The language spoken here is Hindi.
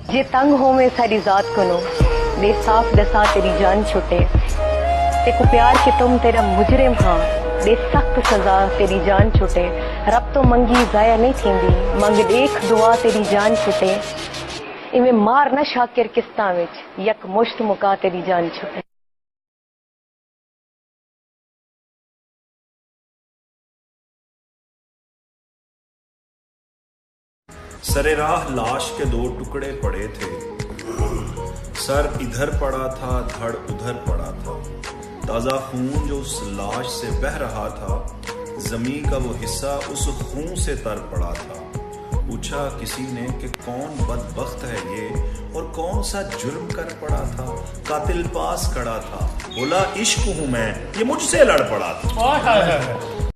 जे तंग हो में सारी जात को दे साफ दसा तेरी जान छुटे ते को प्यार के तुम तेरा मुजरिम हाँ दे सख्त सजा तेरी जान छुटे रब तो मंगी जाया नहीं थींदी मंग देख दुआ तेरी जान छुटे इवें मार न शाकिर किस्तां विच यक मुश्त मुका तेरी जान छुटे। सरे राह लाश के 2 टुकड़े पड़े थे, सर इधर पड़ा था धड़ उधर पड़ा था, ताज़ा खून जो उस लाश से बह रहा था, ज़मीं का वो हिस्सा उस खून से तर पड़ा था। पूछा किसी ने कि कौन बदबख्त है ये और कौन सा जुर्म कर पड़ा था, कातिल पास खड़ा था, बोला इश्क हूं मैं ये मुझसे लड़ पड़ा था।